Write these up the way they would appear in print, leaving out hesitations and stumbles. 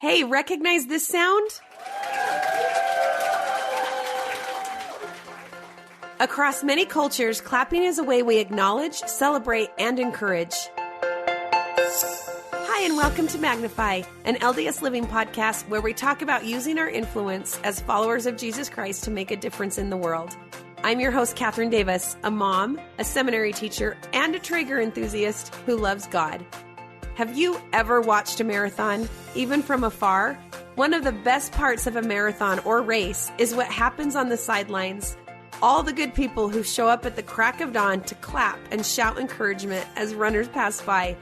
Hey, recognize this sound? Across many cultures, clapping is a way we acknowledge, celebrate, and encourage. Hi, and welcome to Magnify, an LDS Living podcast where we talk about using our influence as followers of Jesus Christ to make a difference in the world. I'm your host, Kathryn Davis, a mom, a seminary teacher, and a Traeger enthusiast who loves God. Have you ever watched a marathon, even from afar? One of the best parts of a marathon or race is what happens on the sidelines. All the good people who show up at the crack of dawn to clap and shout encouragement as runners pass by.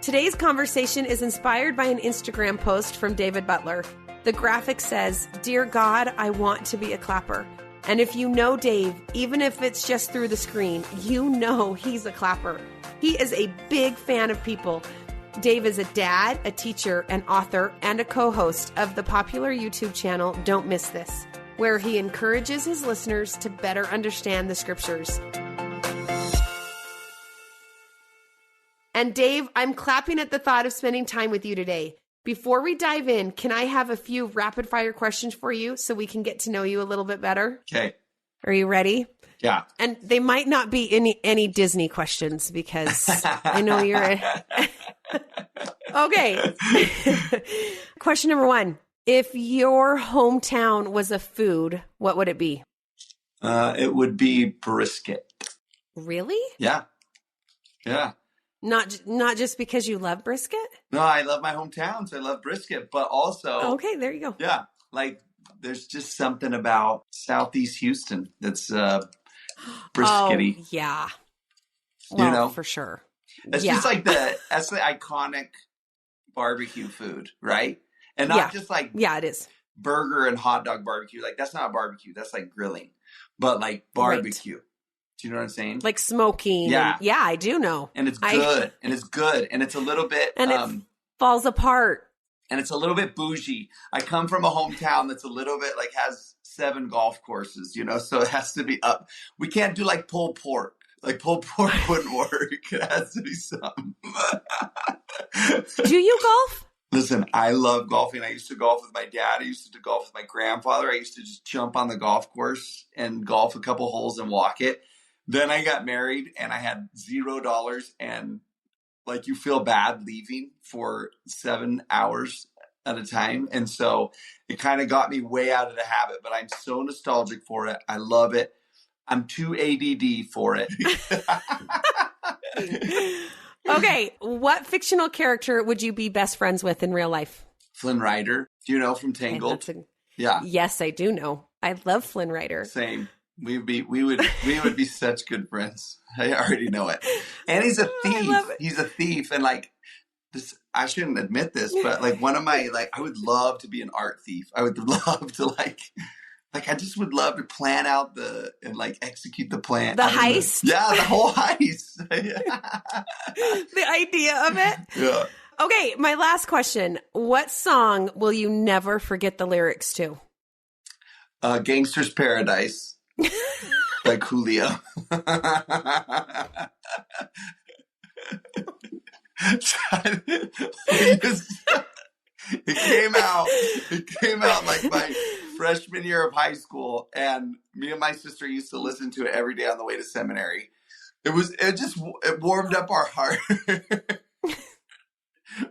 Today's conversation is inspired by an Instagram post from David Butler. The graphic says, "Dear God, I want to be a clapper." And if you know Dave, even if it's just through the screen, you know he's a clapper. He is a big fan of people. Dave is a dad, a teacher, an author, and a co-host of the popular YouTube channel Don't Miss This, where he encourages his listeners to better understand the scriptures. And Dave, I'm clapping at the thought of spending time with you today. Before we dive in, can I have a few rapid fire questions for you so we can get to know you a little bit better? Okay. Are you ready? Yeah. And they might not be any Disney questions because I know you're Okay. Question number 1. If your hometown was a food, what would it be? It would be brisket. Really? Yeah. Yeah. Not just because you love brisket? No, I love my hometown, so I love brisket, but also... Okay, there you go. Yeah. Like, there's just something about Southeast Houston that's briskety. Oh, yeah. Well, you know? For sure. It's just like that's the iconic barbecue food, right? And not just like it is. Burger and hot dog barbecue. Like, that's not a barbecue. That's like grilling. But like barbecue. Right. Do you know what I'm saying? Like smoking. Yeah. And, I do know. And it's good. And it's good. And it's a little bit... And it falls apart. And it's a little bit bougie. I come from a hometown that's a little bit like has 7 golf courses, you know, so it has to be up. We can't do like pulled pork. Like pulled pork wouldn't work. It has to be something. Do you golf? Listen, I love golfing. I used to golf with my dad. I used to golf with my grandfather. I used to just jump on the golf course and golf a couple holes and walk it. Then I got married and I had $0 and like you feel bad leaving for 7 hours at a time. And so it kind of got me way out of the habit, but I'm so nostalgic for it. I love it. I'm too ADD for it. Okay. What fictional character would you be best friends with in real life? Flynn Rider. Do you know from Tangled? Yeah. Yes, I do know. I love Flynn Rider. Same. We would be such good friends. I already know it. And he's a thief. He's a thief. And like this, I shouldn't admit this, but like one of my, like, I would love to be an art thief. I would love to I just would love to plan out and like execute the plan. The heist? Yeah, the whole heist. The idea of it? Yeah. Okay, my last question. What song will you never forget the lyrics to? Gangster's Paradise. Like Julio. It came out like my freshman year of high school, and me and my sister used to listen to it every day on the way to seminary. It warmed up our heart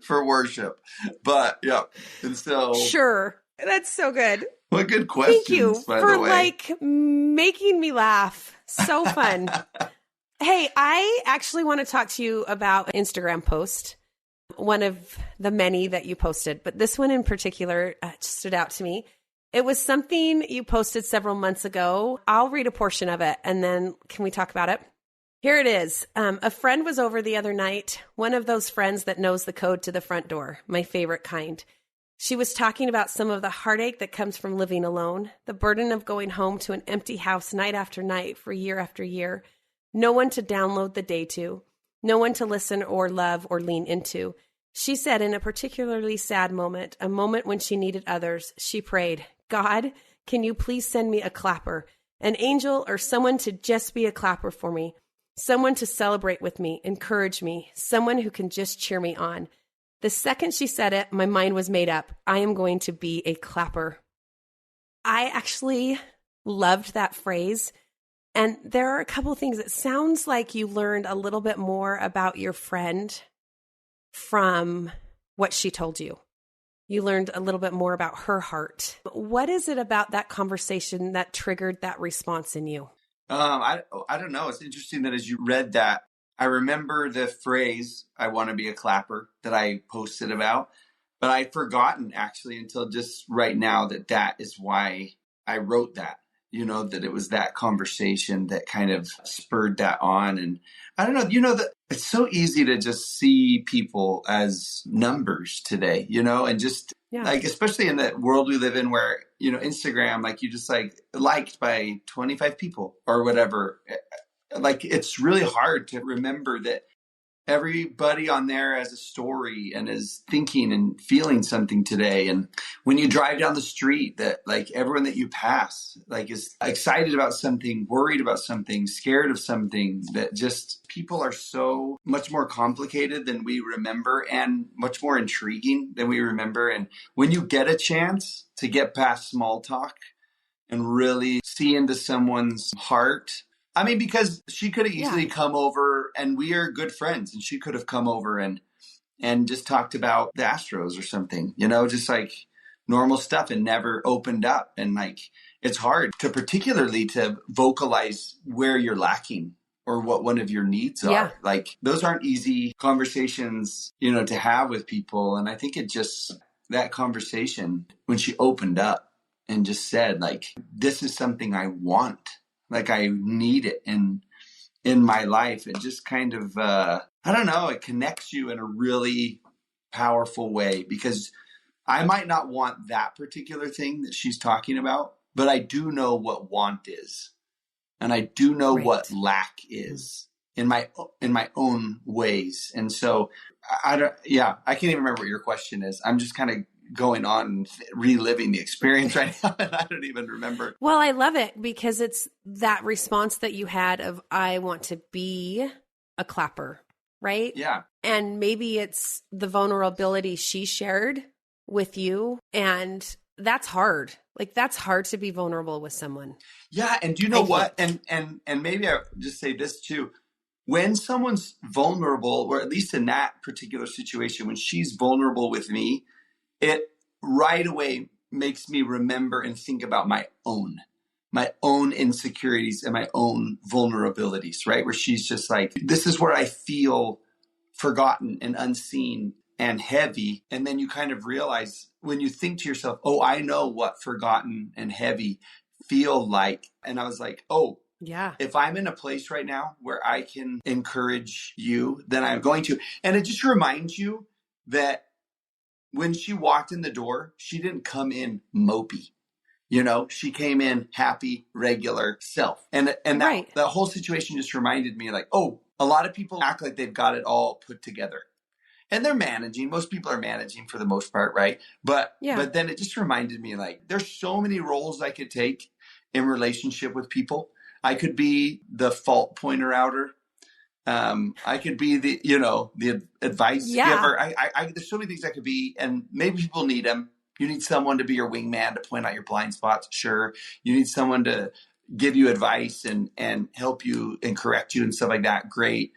for worship. But yeah, and so sure, that's so good. What good questions. Thank you for like making me laugh. So fun. Hey, I actually want to talk to you about an Instagram post, one of the many that you posted, but this one in particular stood out to me. It was something you posted several months ago. I'll read a portion of it and then can we talk about it? Here it is. A friend was over the other night, one of those friends that knows the code to the front door, my favorite kind. She was talking about some of the heartache that comes from living alone, the burden of going home to an empty house night after night for year after year, no one to download the day to, no one to listen or love or lean into. She said in a particularly sad moment, a moment when she needed others, she prayed, God, can you please send me a clapper, an angel or someone to just be a clapper for me, someone to celebrate with me, encourage me, someone who can just cheer me on. The second she said it, my mind was made up. I am going to be a clapper. I actually loved that phrase. And there are a couple of things. It sounds like you learned a little bit more about your friend from what she told you. You learned a little bit more about her heart. What is it about that conversation that triggered that response in you? I don't know. It's interesting that as you read that, I remember the phrase, I want to be a clapper, that I posted about, but I'd forgotten actually until just right now that is why I wrote that, that it was that conversation that kind of spurred that on. And I don't know, that it's so easy to just see people as numbers today, and just like, especially in the world we live in where, Instagram, like you just liked by 25 people or whatever. Like, it's really hard to remember that everybody on there has a story and is thinking and feeling something today. And when you drive down the street, that like everyone that you pass, like, is excited about something, worried about something, scared of something, that just people are so much more complicated than we remember and much more intriguing than we remember. And when you get a chance to get past small talk and really see into someone's heart, I mean, because she could have easily come over, and we are good friends, and she could have come over and just talked about the Astros or something, just like normal stuff, and never opened up. And like, it's hard to particularly to vocalize where you're lacking or what one of your needs are. Yeah. Like, those aren't easy conversations, to have with people. And I think that conversation, when she opened up and just said, like, this is something I want. Like, I need it in my life. It just kind of, I don't know, it connects you in a really powerful way, because I might not want that particular thing that she's talking about, but I do know what want is. And I do know what lack is in my own ways. And so I can't even remember what your question is. I'm just kind of going on and reliving the experience right now, and I don't even remember. Well, I love it because it's that response that you had of, I want to be a clapper, right? Yeah. And maybe it's the vulnerability she shared with you, and that's hard. Like, that's hard to be vulnerable with someone. Yeah, and do you know what? And maybe I just say this too. When someone's vulnerable, or at least in that particular situation, when she's vulnerable with me, it right away makes me remember and think about my own insecurities and my own vulnerabilities, right? Where she's just like, this is where I feel forgotten and unseen and heavy. And then you kind of realize, when you think to yourself, oh, I know what forgotten and heavy feel like. And I was like, oh, yeah, if I'm in a place right now where I can encourage you, then I'm going to. And it just reminds you that when she walked in the door, she didn't come in mopey. She came in happy, regular self. And that whole situation just reminded me, like, oh, a lot of people act like they've got it all put together. And they're managing. Most people are managing for the most part, right? But then it just reminded me, like, there's so many roles I could take in relationship with people. I could be the fault pointer outer. I could be the advice giver. I there's so many things I could be, and maybe people need them. You need someone to be your wingman to point out your blind spots. Sure. You need someone to give you advice and help you and correct you and stuff like that. Great.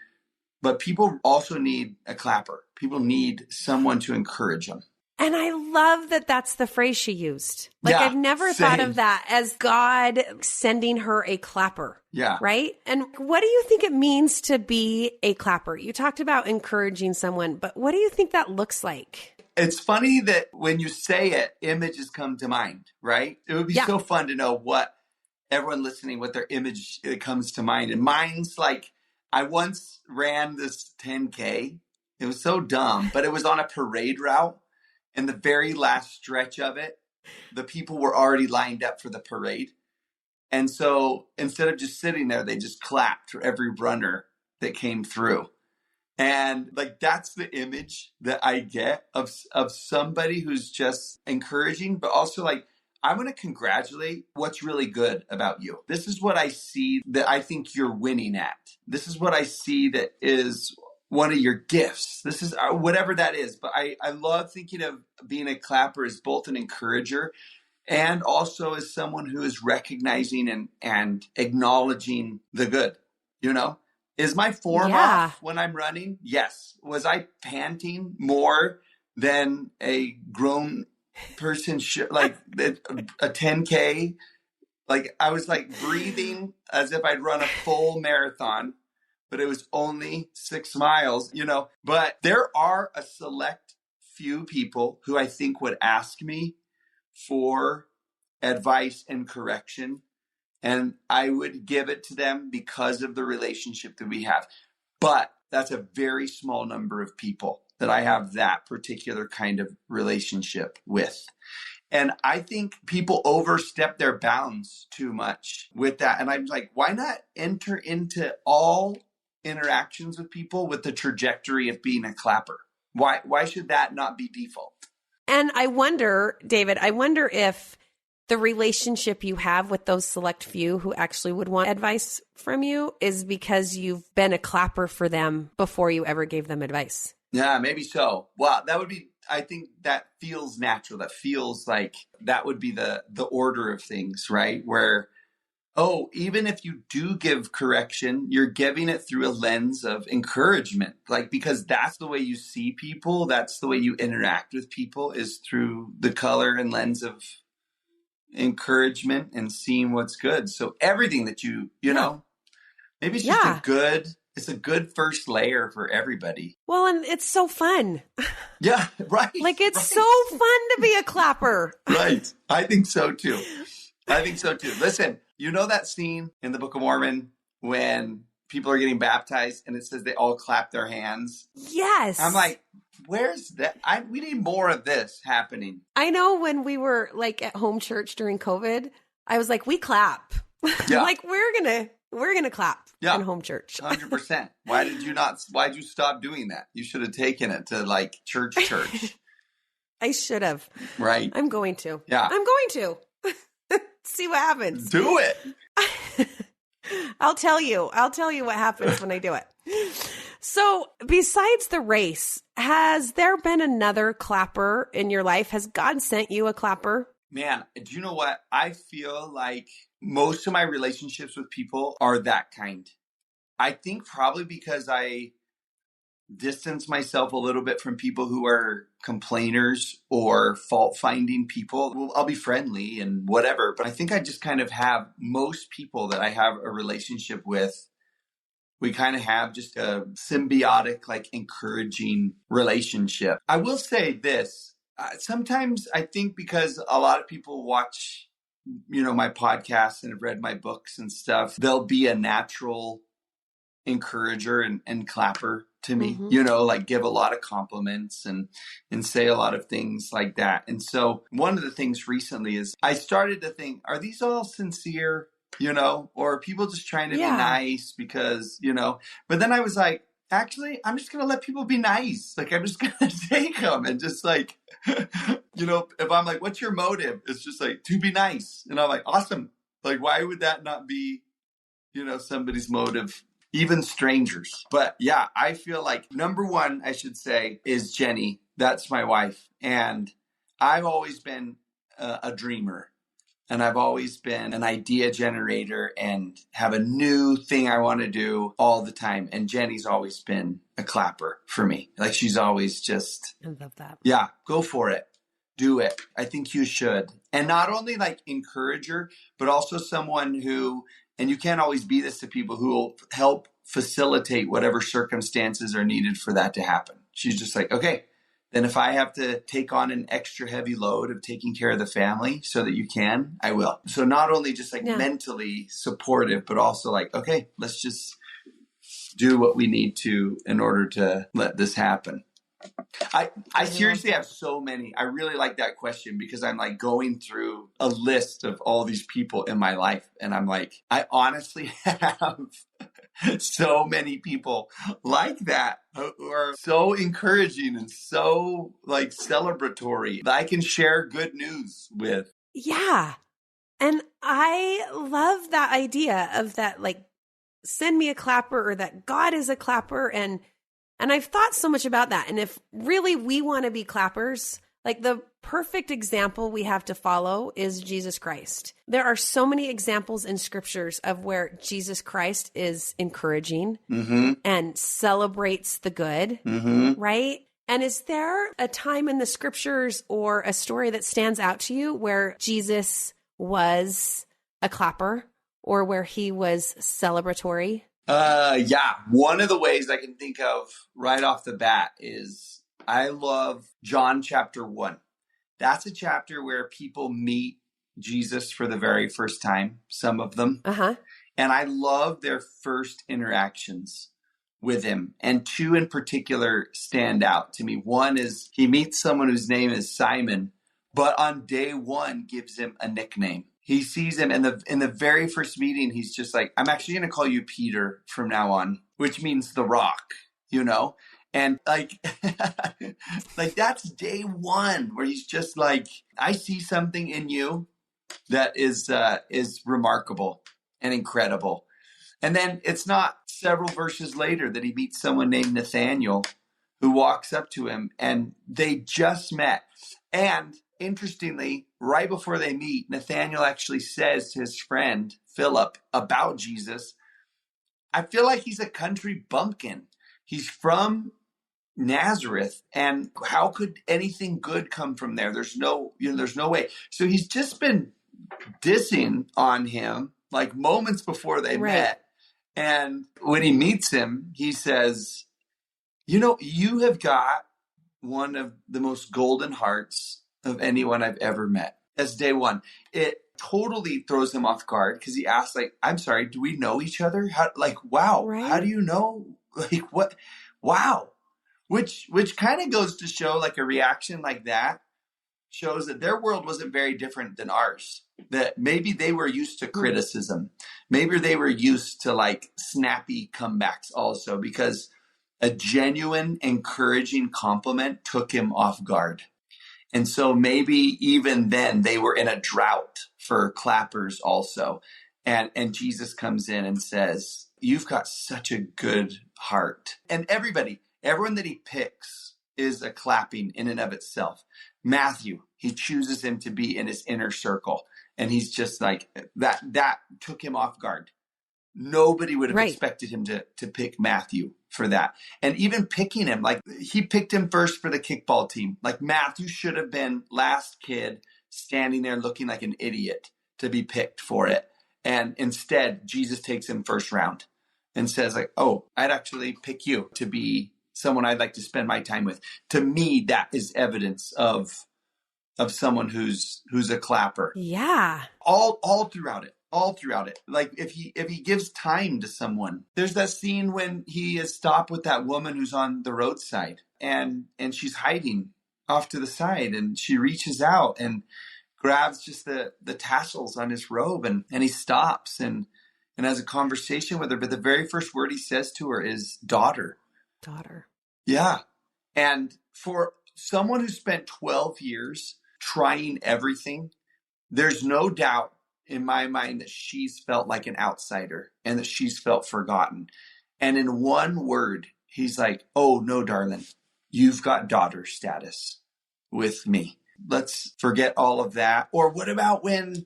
But people also need a clapper. People need someone to encourage them. And I love that that's the phrase she used. Like, I've never thought of that as God sending her a clapper. Yeah. Right? And what do you think it means to be a clapper? You talked about encouraging someone, but what do you think that looks like? It's funny that when you say it, images come to mind, right? It would be so fun to know what everyone listening, what their image comes to mind. And mine's like, I once ran this 10K. It was so dumb, but it was on a parade route. And the very last stretch of it, the people were already lined up for the parade. And so instead of just sitting there, they just clapped for every runner that came through. And like, that's the image that I get of somebody who's just encouraging, but also like, I'm going to congratulate what's really good about you. This is what I see that I think you're winning at. This is what I see that is one of your gifts. This is whatever that is. But I love thinking of being a clapper as both an encourager and also as someone who is recognizing and acknowledging the good, you know? Is my form off when I'm running? Yes. Was I panting more than a grown person should, like a 10K? Like I was like breathing as if I'd run a full marathon, but it was only 6 miles, you know? But there are a select few people who I think would ask me for advice and correction, and I would give it to them because of the relationship that we have. But that's a very small number of people that I have that particular kind of relationship with. And I think people overstep their bounds too much with that. And I'm like, why not enter into all interactions with people with the trajectory of being a clapper? Why should that not be default? And I wonder, David, if the relationship you have with those select few who actually would want advice from you is because you've been a clapper for them before you ever gave them advice. Yeah, maybe so. Well, that would be, I think that feels natural. That feels like that would be the order of things, right? Where, even if you do give correction, you're giving it through a lens of encouragement. Like, because that's the way you see people. That's the way you interact with people, is through the color and lens of encouragement and seeing what's good. So everything that you know, maybe it's just it's a good first layer for everybody. Well, and it's so fun. Yeah, right. Like it's so fun to be a clapper. Right. I think so too. Listen, you know that scene in the Book of Mormon when people are getting baptized and it says they all clap their hands? Yes. I'm like, where's that? We need more of this happening. I know when we were like at home church during COVID, I was like, we clap. Yeah. Like we're gonna clap in home church. 100%. Why'd you stop doing that? You should have taken it to like church. I should have. Right. I'm going to. Yeah. I'm going to. See what happens. Do it. I'll tell you what happens when I do it. So besides the race, has there been another clapper in your life? Has God sent you a clapper? Man, do you know what? I feel like most of my relationships with people are that kind. I think probably because I distance myself a little bit from people who are complainers or fault-finding people. Well, I'll be friendly and whatever, but I think I just kind of have most people that I have a relationship with. We kind of have just a symbiotic, like encouraging relationship. I will say this. Sometimes I think because a lot of people watch, my podcasts and have read my books and stuff, they'll be a natural encourager and clapper to me, like give a lot of compliments and say a lot of things like that. And so one of the things recently is I started to think, are these all sincere, or are people just trying to be nice because, but then I was like, actually, I'm just going to let people be nice. Like, I'm just going to take them and just like, if I'm like, what's your motive? It's just like to be nice. And I'm like, awesome. Like, why would that not be, somebody's motive? Even strangers. But yeah, I feel like number one, I should say, is Jenny. That's my wife. And I've always been a dreamer. And I've always been an idea generator and have a new thing I want to do all the time. And Jenny's always been a clapper for me. Like she's always just... I love that. Yeah, go for it. Do it. I think you should. And not only like encourager, but also someone who... And you can't always be this to people who will help facilitate whatever circumstances are needed for that to happen. She's just like, okay, then if I have to take on an extra heavy load of taking care of the family so that you can, I will. So not only just like mentally supportive, but also like, okay, let's just do what we need to in order to let this happen. I seriously have so many. I really like that question because I'm like going through a list of all these people in my life. And I'm like, I honestly have so many people like that who are so encouraging and so like celebratory that I can share good news with. Yeah. And I love that idea of that, like, send me a clapper or that God is a clapper. And And I've thought so much about that. And if really we want to be clappers, like the perfect example we have to follow is Jesus Christ. There are so many examples in scriptures of where Jesus Christ is encouraging and celebrates the good, right? And is there a time in the scriptures or a story that stands out to you where Jesus was a clapper or where he was celebratory? Yeah. One of the ways I can think of right off the bat is I love John chapter 1. That's a chapter where people meet Jesus for the very first time, some of them. And I love their first interactions with him. And two in particular stand out to me. One is he meets someone whose name is Simon, but on day one gives him a nickname. He sees him in the very first meeting. He's just like, I'm actually going to call you Peter from now on, which means the rock, you know? And like, like that's day one where he's just like, I see something in you that is remarkable and incredible. And then it's not several verses later that he meets someone named Nathaniel who walks up to him and they just met. And interestingly, right before they meet, Nathaniel actually says to his friend, Philip, about Jesus, I feel like he's a country bumpkin. He's from Nazareth, and how could anything good come from there? There's no way. So he's just been dissing on him like moments before they met. And when he meets him, he says, you know, you have got one of the most golden hearts of anyone I've ever met. That's day one. It totally throws him off guard because he asks, like, I'm sorry, do we know each other? How, like, wow, how do you know? Like, what? Wow. Which kind of goes to show like a reaction like that shows that their world wasn't very different than ours. That maybe they were used to criticism. Maybe they were used to like snappy comebacks also, because a genuine, encouraging compliment took him off guard. And so maybe even then they were in a drought for clappers also. And Jesus comes in and says, you've got such a good heart. And everyone that he picks is a clapping in and of itself. Matthew, he chooses him to be in his inner circle. And he's just like, that took him off guard. Nobody would have expected him to pick Matthew for that. And even picking him, like he picked him first for the kickball team. Like Matthew should have been last kid standing there looking like an idiot to be picked for it. And instead, Jesus takes him first round and says like, oh, I'd actually pick you to be someone I'd like to spend my time with. To me, that is evidence of someone who's a clapper. Yeah. All throughout it. Like if he gives time to someone, there's that scene when he is stopped with that woman who's on the roadside and she's hiding off to the side, and she reaches out and grabs just the tassels on his robe and he stops and has a conversation with her. But the very first word he says to her is daughter. Yeah. And for someone who spent 12 years trying everything, there's no doubt in my mind that she's felt like an outsider and that she's felt forgotten. And in one word, he's like, oh, no, darling, you've got daughter status with me. Let's forget all of that. Or what about when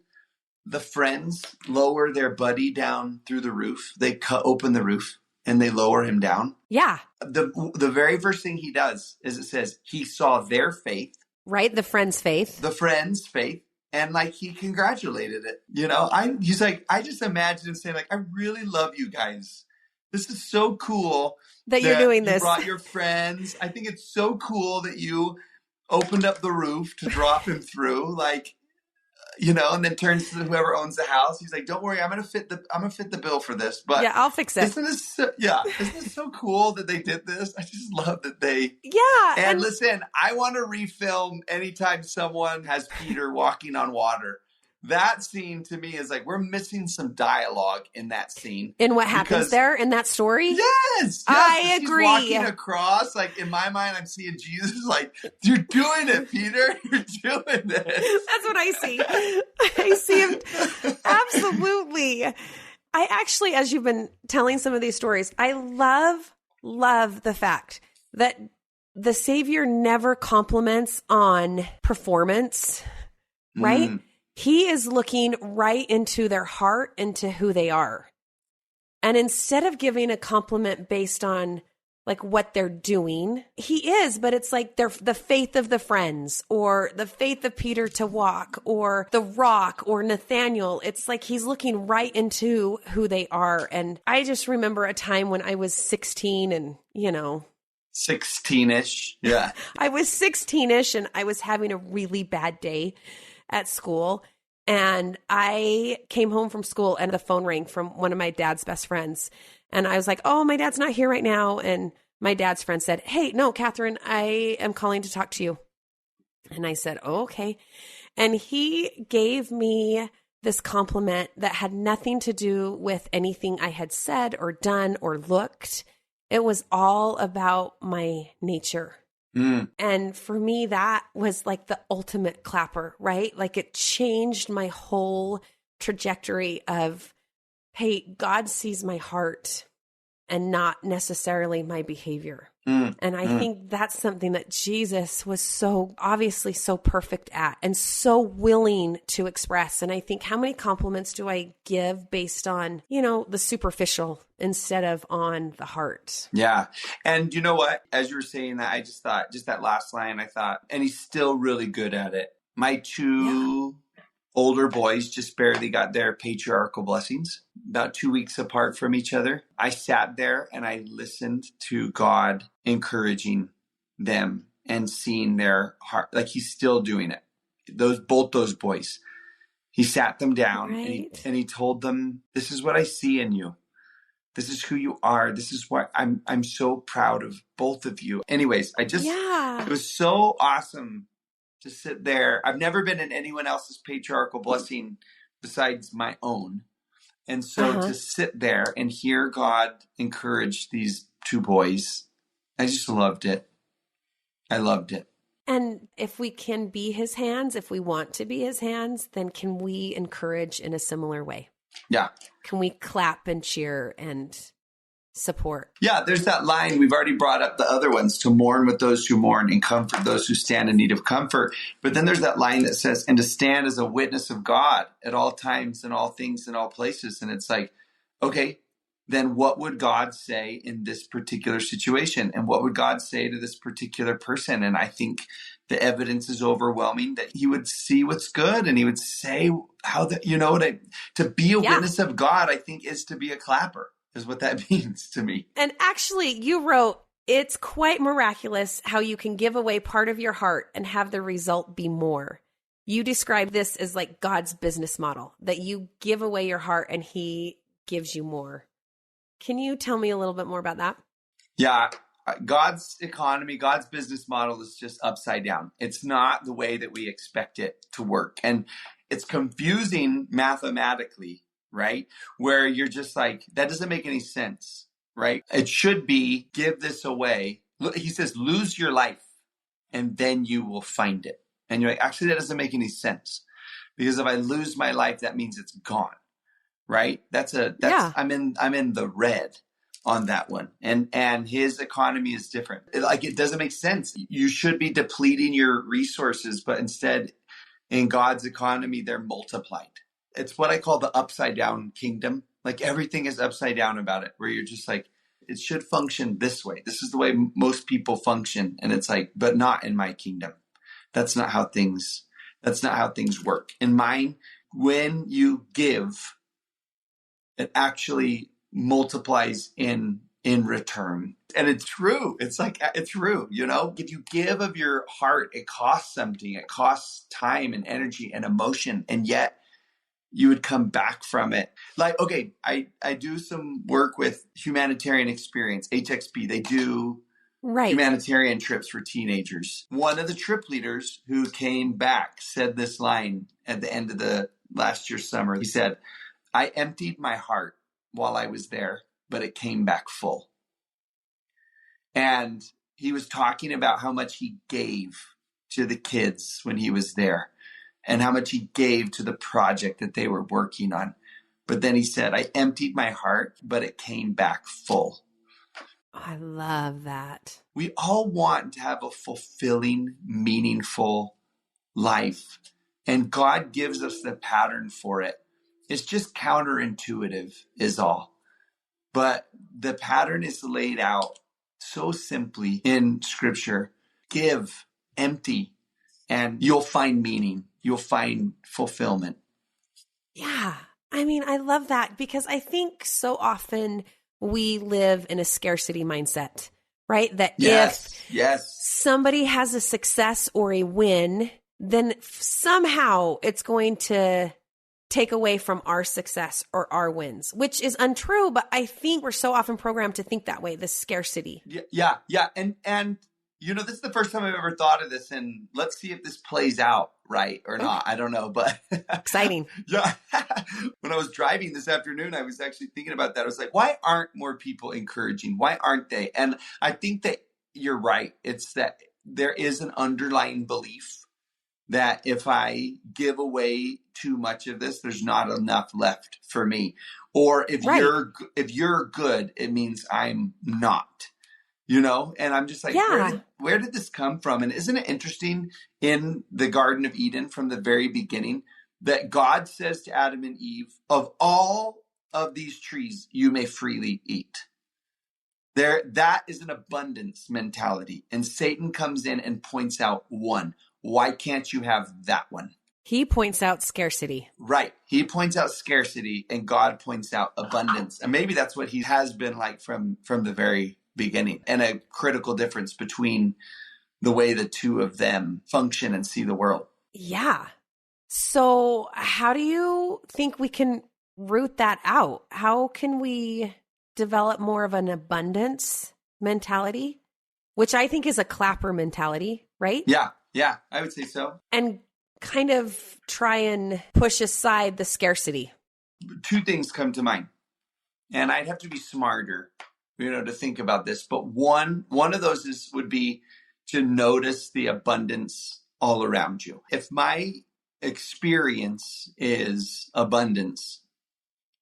the friends lower their buddy down through the roof? They open the roof and they lower him down. Yeah. The very first thing he does is it says he saw their faith. Right. The friend's faith. And like he congratulated it, you know. He's like, I just imagine him saying like, I really love you guys. This is so cool that you're doing this. You brought your friends. I think it's so cool that you opened up the roof to drop him through, like, you know, and then turns to whoever owns the house. He's like, don't worry, I'm gonna fit the bill for this. But yeah, I'll fix it. Isn't this so cool that they did this? I just love that they. Yeah. And listen, I want to refilm anytime someone has Peter walking on water. That scene to me is like, we're missing some dialogue in that scene. In what happens there in that story? Yes. I agree. He's walking across, like in my mind, I'm seeing Jesus like, you're doing it, Peter. You're doing this. That's what I see. I see him. Absolutely. I actually, as you've been telling some of these stories, I love love the fact that the Savior never compliments on performance, right? He is looking right into their heart, into who they are. And instead of giving a compliment based on like what they're doing, he is, but it's like the faith of the friends, or the faith of Peter to walk, or the rock, or Nathaniel. It's like he's looking right into who they are. And I just remember a time when I was 16 and, 16-ish. Yeah. I was 16-ish and I was having a really bad day at school. And I came home from school and the phone rang from one of my dad's best friends. And I was like, oh, my dad's not here right now. And my dad's friend said, hey, no, Kathryn, I am calling to talk to you. And I said, oh, okay. And he gave me this compliment that had nothing to do with anything I had said or done or looked. It was all about my nature. And for me, that was like the ultimate clapper, right? Like it changed my whole trajectory of, hey, God sees my heart and not necessarily my behavior. And I think that's something that Jesus was so obviously so perfect at and so willing to express. And I think, how many compliments do I give based on, the superficial instead of on the heart? Yeah. And you know what? As you were saying that, I just thought, just that last line, I thought, and he's still really good at it. My two older boys just barely got their patriarchal blessings, about 2 weeks apart from each other. I sat there and I listened to God encouraging them and seeing their heart. Like he's still doing it. Both those boys, he sat them down and he told them, this is what I see in you. This is who you are. This is what I'm so proud of both of you. Anyways, it was so awesome to sit there. I've never been in anyone else's patriarchal blessing besides my own. And so to sit there and hear God encourage these two boys, I just loved it. I loved it. And if we can be his hands, if we want to be his hands, then can we encourage in a similar way? Yeah. Can we clap and cheer and support? Yeah, there's that line. We've already brought up the other ones, to mourn with those who mourn and comfort those who stand in need of comfort. But then there's that line that says, and to stand as a witness of God at all times and all things and all places. And it's like, okay, then what would God say in this particular situation? And what would God say to this particular person? And I think the evidence is overwhelming that he would see what's good and he would say how to be a witness of God, I think, is to be a clapper, is what that means to me. And actually, you wrote, it's quite miraculous how you can give away part of your heart and have the result be more. You describe this as like God's business model, that you give away your heart and he gives you more. Can you tell me a little bit more about that? Yeah. God's economy, God's business model is just upside down. It's not the way that we expect it to work. And it's confusing mathematically, right? Where you're just like, that doesn't make any sense, right? It should be, give this away. He says, lose your life and then you will find it. And you're like, actually, that doesn't make any sense. Because if I lose my life, that means it's gone, right? I'm in the red on that one. And his economy is different. It doesn't make sense. You should be depleting your resources, but instead in God's economy, they're multiplied. It's what I call the upside down kingdom. Like everything is upside down about it, where you're just like, it should function this way. This is the way most people function. And it's like, but not in my kingdom. That's not how things work. In mine, when you give, it actually multiplies in return. And it's true. It's true. If you give of your heart, it costs something. It costs time and energy and emotion. And yet you would come back from it. Like, okay, I do some work with Humanitarian Experience, HXP. They do humanitarian trips for teenagers. One of the trip leaders who came back said this line at the end of the last year's summer. He said, I emptied my heart while I was there, but it came back full. And he was talking about how much he gave to the kids when he was there and how much he gave to the project that they were working on. But then he said, I emptied my heart, but it came back full. I love that. We all want to have a fulfilling, meaningful life. And God gives us the pattern for it. It's just counterintuitive is all. But the pattern is laid out so simply in Scripture. Give, empty, and you'll find meaning. You'll find fulfillment. Yeah. I mean, I love that because I think so often we live in a scarcity mindset, right? That if somebody has a success or a win, then somehow it's going to take away from our success or our wins, which is untrue. But I think we're so often programmed to think that way, this scarcity. Yeah. And this is the first time I've ever thought of this, and let's see if this plays out right or not. I don't know, but exciting. Yeah. When I was driving this afternoon, I was actually thinking about that. I was like, why aren't more people encouraging? Why aren't they? And I think that you're right. It's that there is an underlying belief that if I give away too much of this, there's not enough left for me. Or if you're good, it means I'm not. And I'm just like, where did this come from? And isn't it interesting in the Garden of Eden from the very beginning that God says to Adam and Eve, of all of these trees, you may freely eat. That is an abundance mentality. And Satan comes in and points out one. Why can't you have that one? He points out scarcity. Right. He points out scarcity and God points out abundance. And maybe that's what he has been like from the very beginning, and a critical difference between the way the two of them function and see the world. Yeah. So how do you think we can root that out? How can we develop more of an abundance mentality, which I think is a clapper mentality, right? Yeah, I would say so. And kind of try and push aside the scarcity. Two things come to mind, and I'd have to be smarter to think about this. But one of those would be to notice the abundance all around you. If my experience is abundance,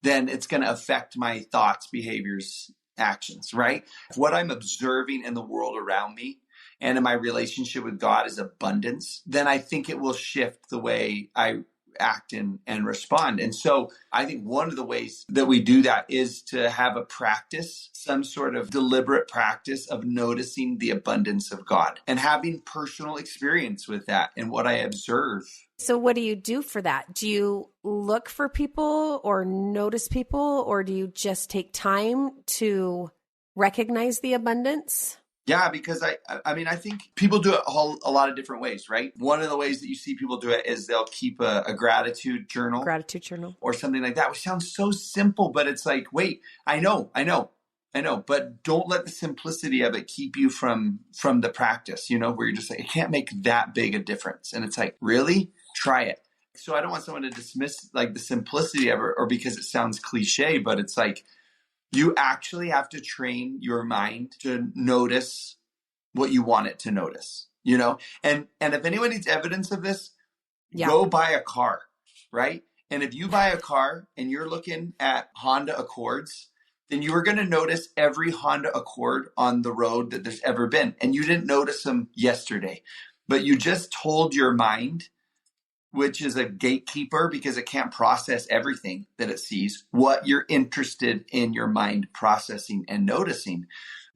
then it's going to affect my thoughts, behaviors, actions, right? If what I'm observing in the world around me and in my relationship with God is abundance, then I think it will shift the way I act and respond. And so I think one of the ways that we do that is to have a practice, some sort of deliberate practice of noticing the abundance of God and having personal experience with that and what I observe. So what do you do for that? Do you look for people or notice people, or do you just take time to recognize the abundance? Yeah, because I think people do it a lot of different ways, right? One of the ways that you see people do it is they'll keep a gratitude journal. Or something like that, which sounds so simple, but it's like, wait, I know, but don't let the simplicity of it keep you from the practice, where you're just like, it can't make that big a difference. And it's like, really? Try it. So I don't want someone to dismiss like the simplicity of it or because it sounds cliche, but it's like, you actually have to train your mind to notice what you want it to notice, And if anyone needs evidence of this, go buy a car, right? And if you buy a car and you're looking at Honda Accords, then you are going to notice every Honda Accord on the road that there's ever been. And you didn't notice them yesterday, but you just told your mind, which is a gatekeeper because it can't process everything that it sees, what you're interested in your mind processing and noticing.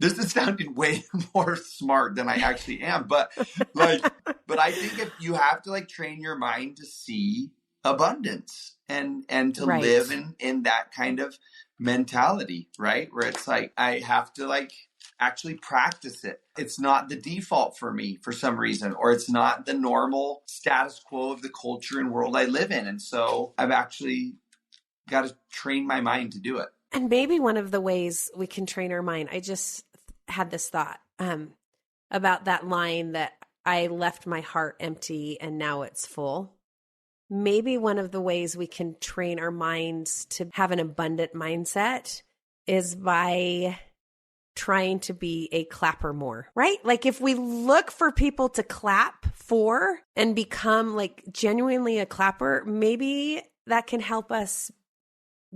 This is sounding way more smart than I actually am, but I think if you have to train your mind to see abundance and to live in that kind of mentality, right? Where it's like, I have to actually practice it. It's not the default for me for some reason, or it's not the normal status quo of the culture and world I live in. And so I've actually got to train my mind to do it. And maybe one of the ways we can train our mind, I just had this thought about that line that I left my heart empty and now it's full. Maybe one of the ways we can train our minds to have an abundant mindset is by trying to be a clapper more, right? Like if we look for people to clap for and become genuinely a clapper, maybe that can help us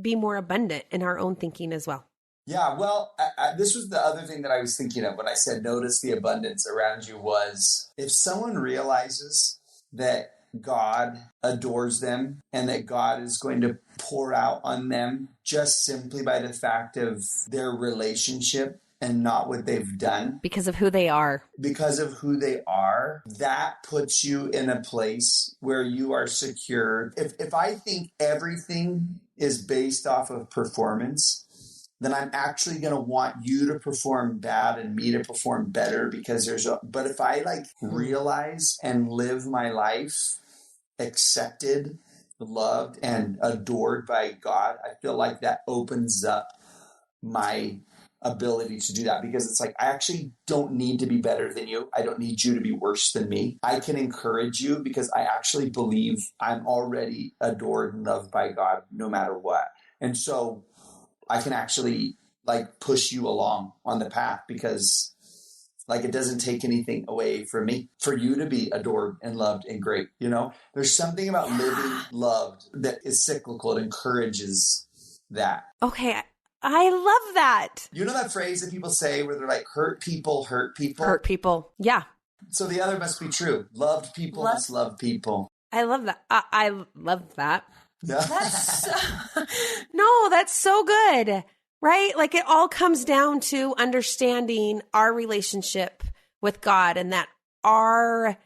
be more abundant in our own thinking as well. Yeah, well, this was the other thing that I was thinking of when I said notice the abundance around you was if someone realizes that God adores them and that God is going to pour out on them just simply by the fact of their relationship and not what they've done. Because of who they are. Because of who they are, that puts you in a place where you are secure. If I think everything is based off of performance, then I'm actually going to want you to perform bad and me to perform better because but if I realize and live my life accepted, loved, and adored by God, I feel like that opens up my ability to do that because it's like, I actually don't need to be better than you. I don't need you to be worse than me. I can encourage you because I actually believe I'm already adored and loved by God no matter what. And so I can actually push you along on the path because it doesn't take anything away from me for you to be adored and loved and great. There's something about living loved that is cyclical. It encourages that. Okay. I love that. You know that phrase that people say where they're like, hurt people hurt people? Hurt people. Yeah. So the other must be true. Loved people must love people. I love that. I love that. Yeah. No, that's so good. Right? It all comes down to understanding our relationship with God and that our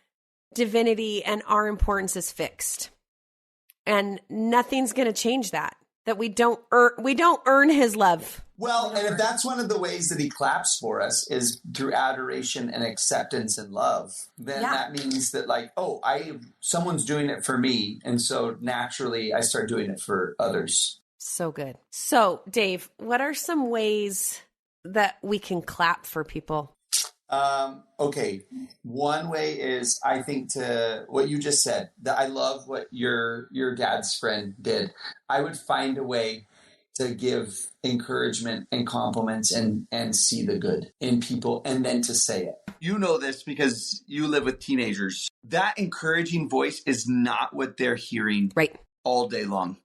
divinity and our importance is fixed. And nothing's going to change that we don't earn his love. Well, and if that's one of the ways that he claps for us is through adoration and acceptance and love, then that means that someone's doing it for me. And so naturally I start doing it for others. So good. So Dave, what are some ways that we can clap for people? Okay. One way is, I think, to what you just said, that I love what your dad's friend did. I would find a way to give encouragement and compliments and see the good in people and then to say it. You know this because you live with teenagers. That encouraging voice is not what they're hearing all day long.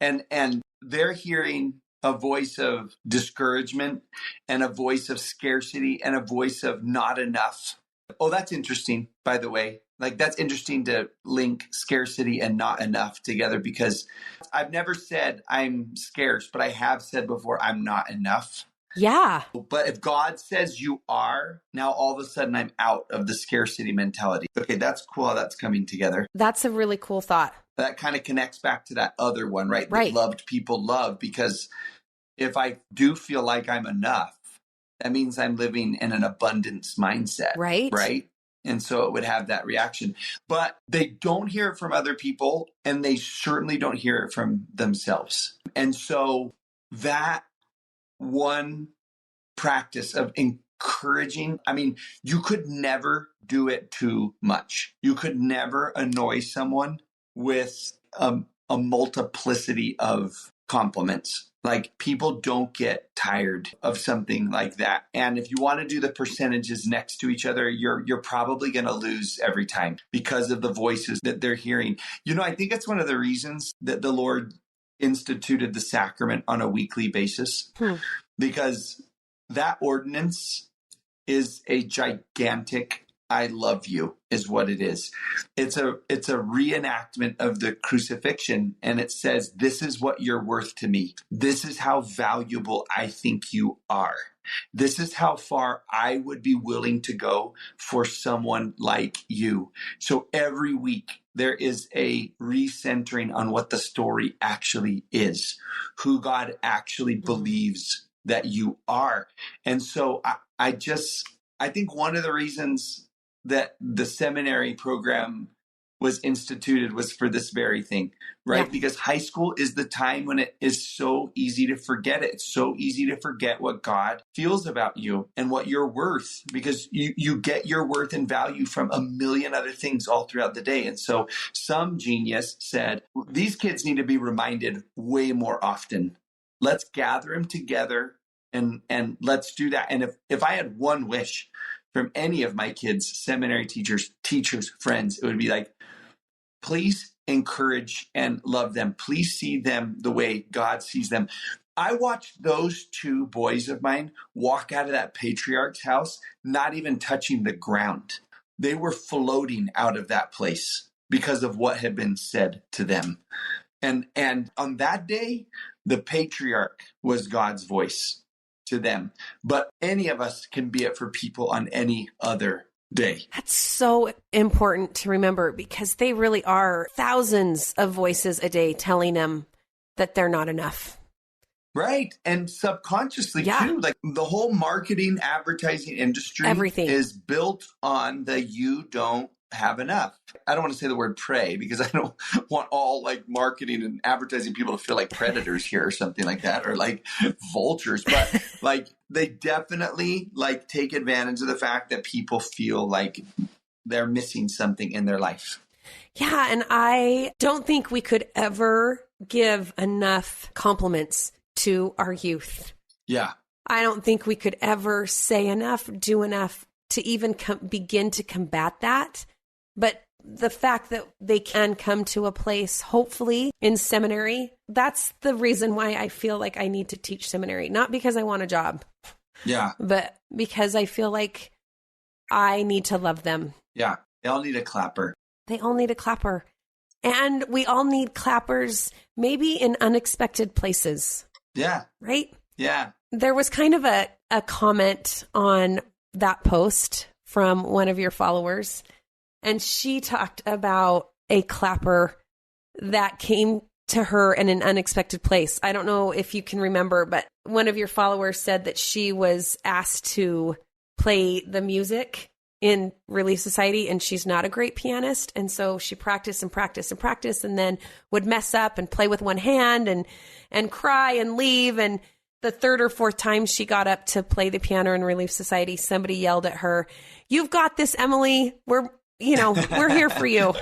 And they're hearing a voice of discouragement and a voice of scarcity and a voice of not enough. Oh, that's interesting, by the way. That's interesting to link scarcity and not enough together because I've never said I'm scarce, but I have said before I'm not enough. Yeah. But if God says you are, now all of a sudden I'm out of the scarcity mentality. Okay, that's cool how that's coming together. That's a really cool thought. That kind of connects back to that other one, right? Right. That loved people love, because if I do feel like I'm enough, that means I'm living in an abundance mindset. Right. Right. And so it would have that reaction. But they don't hear it from other people, and they certainly don't hear it from themselves. And so that one practice of encouraging, you could never do it too much. You could never annoy someone with a multiplicity of compliments. People don't get tired of something like that. And if you want to do the percentages next to each other, you're probably going to lose every time because of the voices that they're hearing. I think it's one of the reasons that the Lord instituted the sacrament on a weekly basis, because that ordinance is a gigantic I love you is what it is. It's a reenactment of the crucifixion, and it says, this is what you're worth to me. This is how valuable I think you are. This is how far I would be willing to go for someone like you. So every week there is a recentering on what the story actually is, who God actually believes that you are. And so I think one of the reasons that the seminary program was instituted was for this very thing, right? Yeah. Because high school is the time when it is so easy to forget it. It's so easy to forget what God feels about you and what you're worth, because you get your worth and value from a million other things all throughout the day. And so some genius said, these kids need to be reminded way more often. Let's gather them together and let's do that. And if I had one wish from any of my kids, seminary teachers, friends, it would be like, please encourage and love them. Please see them the way God sees them. I watched those two boys of mine walk out of that patriarch's house, not even touching the ground. They were floating out of that place because of what had been said to them. And on that day, the patriarch was God's voice to them. But any of us can be it for people on any other day. That's so important to remember, because they really are thousands of voices a day telling them that they're not enough. Right. And subconsciously too, like the whole marketing, advertising industry, everything is built on the you don't have enough. I don't want to say the word prey, because I don't want all like marketing and advertising people to feel like predators here or something like that, or like vultures. But like they definitely like take advantage of the fact that people feel like they're missing something in their life. Yeah. And I don't think we could ever give enough compliments to our youth. Yeah. I don't think we could ever say enough, do enough to even begin to combat that. But the fact that they can come to a place, hopefully in seminary, that's the reason why I feel like I need to teach seminary. Not because I want a job. Yeah. But because I feel like I need to love them. Yeah. They all need a clapper. They all need a clapper. And we all need clappers, maybe in unexpected places. Yeah. Right? Yeah. There was kind of a comment on that post from one of your followers, and she talked about a clapper that came to her in an unexpected place. I don't know if you can remember, but one of your followers said that she was asked to play the music in Relief Society, and she's not a great pianist. And so she practiced and practiced and practiced, and then would mess up and play with one hand and cry and leave. And the third or fourth time she got up to play the piano in Relief Society, somebody yelled at her, "You've got this, Emily. We're here for you."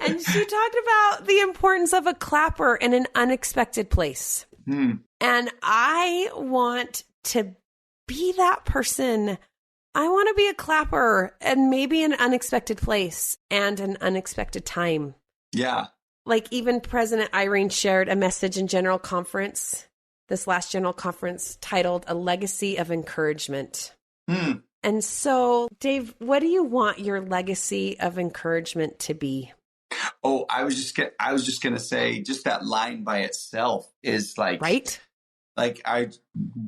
And she talked about the importance of a clapper in an unexpected place. And I want to be that person. I want to be a clapper, and maybe an unexpected place and an unexpected time. Yeah. Like even President Irene shared a message in General Conference, this last General Conference, titled "A Legacy of Encouragement." And so, Dave, what do you want your legacy of encouragement to be? Oh, I was just gonna say, just that line by itself is like, right? Like I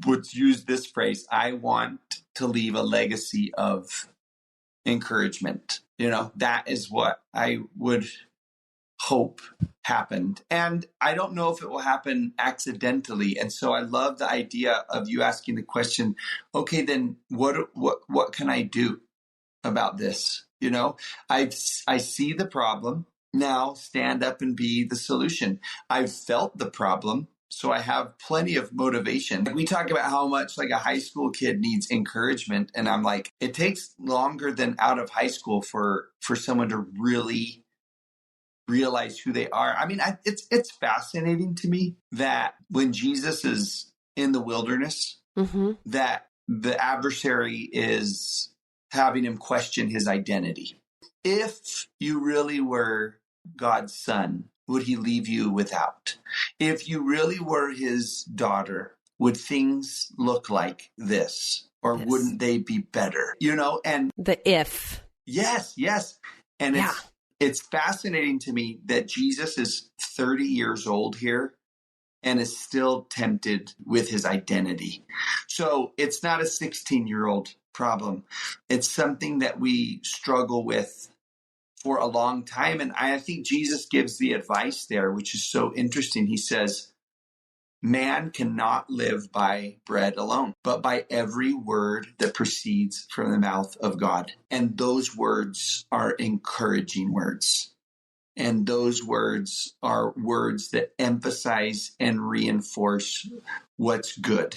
would use this phrase: I want to leave a legacy of encouragement. That is what I would hope happened. And I don't know if it will happen accidentally. And so I love the idea of you asking the question, okay, then what can I do about this? I see the problem. Now stand up and be the solution. I've felt the problem, so I have plenty of motivation. We talk about how much like a high school kid needs encouragement. And I'm like, it takes longer than out of high school for someone to really realize who they are. I mean, it's fascinating to me that when Jesus is in the wilderness, that the adversary is having him question his identity. If you really were God's son, would he leave you without? If you really were his daughter, would things look like this? Or wouldn't they be better? And the if. Yes. And it's fascinating to me that Jesus is 30 years old here and is still tempted with his identity. So it's not a 16-year-old problem. It's something that we struggle with for a long time. And I think Jesus gives the advice there, which is so interesting. He says, man cannot live by bread alone, but by every word that proceeds from the mouth of God. And those words are encouraging words. And those words are words that emphasize and reinforce what's good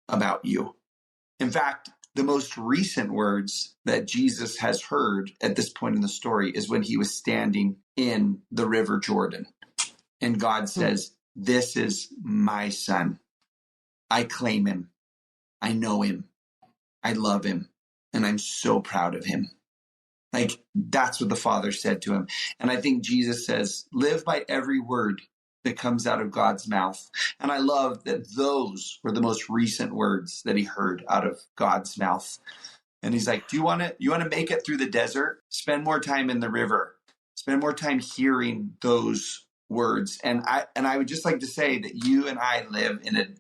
about you. In fact, the most recent words that Jesus has heard at this point in the story is when he was standing in the River Jordan. And God says, this is my son. I claim him. I know him. I love him. And I'm so proud of him. Like that's what the Father said to him. And I think Jesus says, live by every word that comes out of God's mouth. And I love that those were the most recent words that he heard out of God's mouth. And he's like, you want to make it through the desert? Spend more time in the river. Spend more time hearing those words. And I would just like to say that you and I live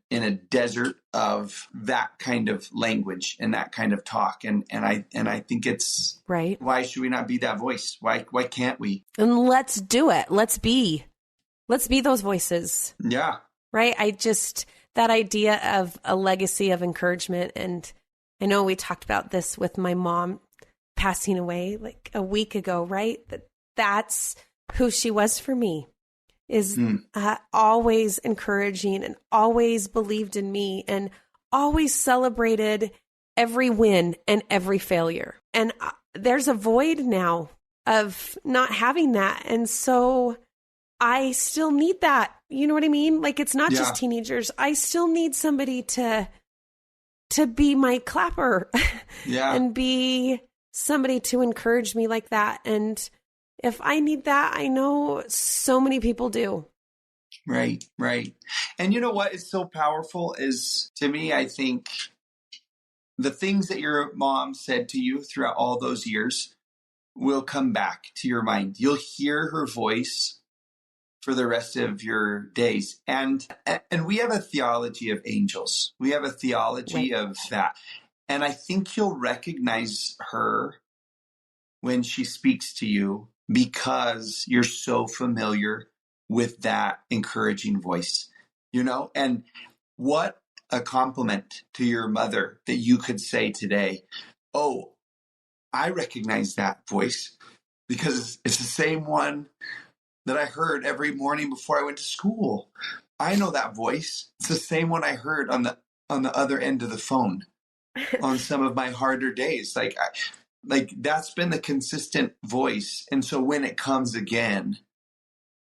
in a desert of that kind of language and that kind of talk. And I think it's right. Why should we not be that voice? Why can't we? And let's do it. Let's be those voices. Yeah. Right. That idea of a legacy of encouragement. And I know we talked about this with my mom passing away like a week ago, right? That's who she was for me, is always encouraging and always believed in me and always celebrated every win and every failure. And there's a void now of not having that. And so I still need that. You know what I mean? Like, it's not just teenagers. I still need somebody to be my clapper and be somebody to encourage me like that. And if I need that, I know so many people do. Right. And you know what is so powerful is, to me, I think the things that your mom said to you throughout all those years will come back to your mind. You'll hear her voice for the rest of your days. And we have a theology of angels. We have a theology of that. And I think you'll recognize her when she speaks to you because you're so familiar with that encouraging voice, and what a compliment to your mother that you could say today, oh, I recognize that voice because it's the same one that I heard every morning before I went to school. I know that voice. It's the same one I heard on the other end of the phone on some of my harder days. Like that's been the consistent voice. And so when it comes again,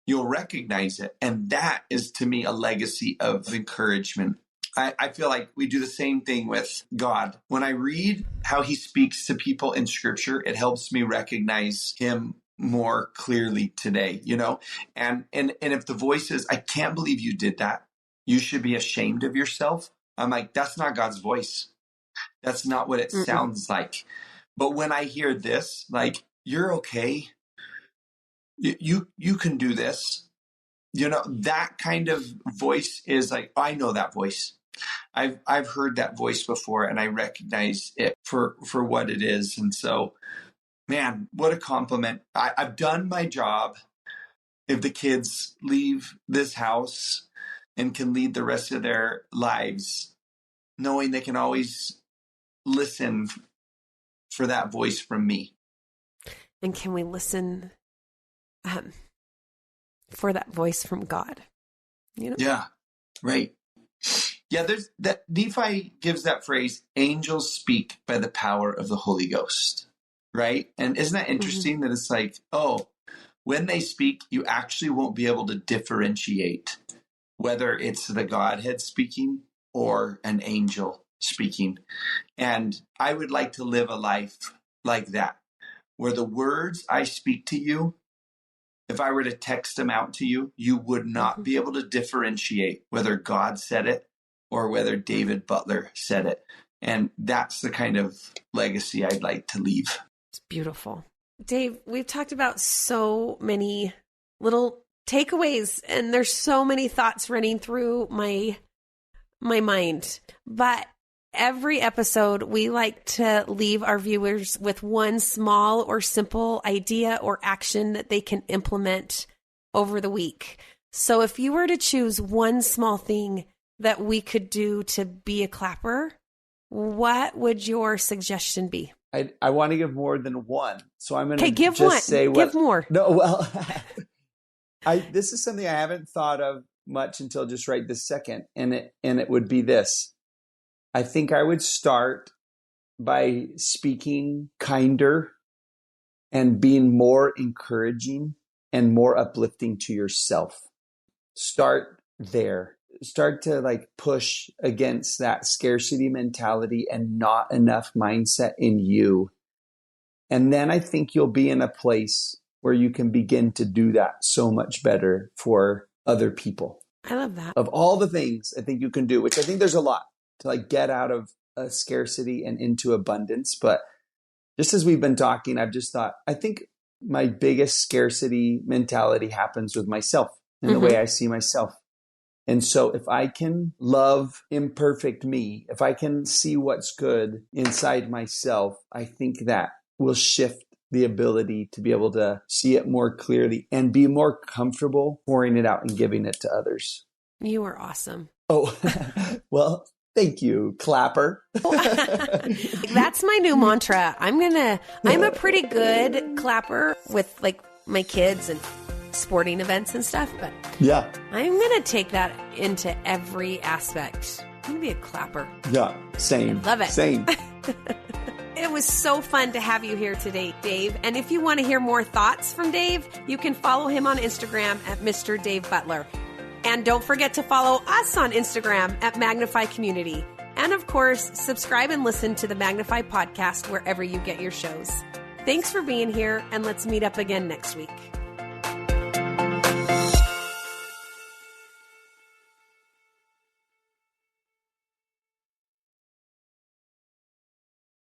you'll recognize it. And that is, to me, a legacy of encouragement. I feel like we do the same thing with God. When I read how he speaks to people in scripture, it helps me recognize him more clearly today, and if the voice is, I can't believe you did that, you should be ashamed of yourself, I'm like, that's not God's voice. That's not what it sounds like. But when I hear this, like, you're okay, you can do this, that kind of voice is like, I know that voice. I've heard that voice before, and I recognize it for what it is. And so, man, what a compliment. I've done my job. If the kids leave this house and can lead the rest of their lives, knowing they can always listen for that voice from me. And can we listen for that voice from God? Yeah, right. Yeah, there's that. Nephi gives that phrase, angels speak by the power of the Holy Ghost. Right? And isn't that interesting that it's like, oh, when they speak, you actually won't be able to differentiate whether it's the Godhead speaking or an angel speaking. And I would like to live a life like that, where the words I speak to you, if I were to text them out to you, you would not be able to differentiate whether God said it or whether David Butler said it. And that's the kind of legacy I'd like to leave. It's beautiful. Dave, we've talked about so many little takeaways, and there's so many thoughts running through my mind. But every episode, we like to leave our viewers with one small or simple idea or action that they can implement over the week. So if you were to choose one small thing that we could do to be a clapper, what would your suggestion be? I want to give more than one. So I'm going to give just one. say what. Give more. No, well, this is something I haven't thought of much until just right this second. And it would be this. I think I would start by speaking kinder and being more encouraging and more uplifting to yourself. Start there. Start to push against that scarcity mentality and not enough mindset in you, And then I think you'll be in a place where you can begin to do that so much better for other people. I love that. Of all the things I think you can do, which I think there's a lot to like get out of a scarcity and into abundance. But just as we've been talking, I've just thought, I think my biggest scarcity mentality happens with myself and the way I see myself. And so if I can love imperfect me, if I can see what's good inside myself, I think that will shift the ability to be able to see it more clearly and be more comfortable pouring it out and giving it to others. You are awesome. Oh, well, thank you, clapper. That's my new mantra. I'm a pretty good clapper with like my kids and sporting events and stuff, but yeah, I'm going to take that into every aspect. I'm going to be a clapper. Yeah, same. I love it. Same. It was so fun to have you here today, Dave. And if you want to hear more thoughts from Dave, you can follow him on Instagram at Mr. Dave Butler. And don't forget to follow us on Instagram at Magnify Community. And of course, subscribe and listen to the Magnify podcast wherever you get your shows. Thanks for being here, and let's meet up again next week.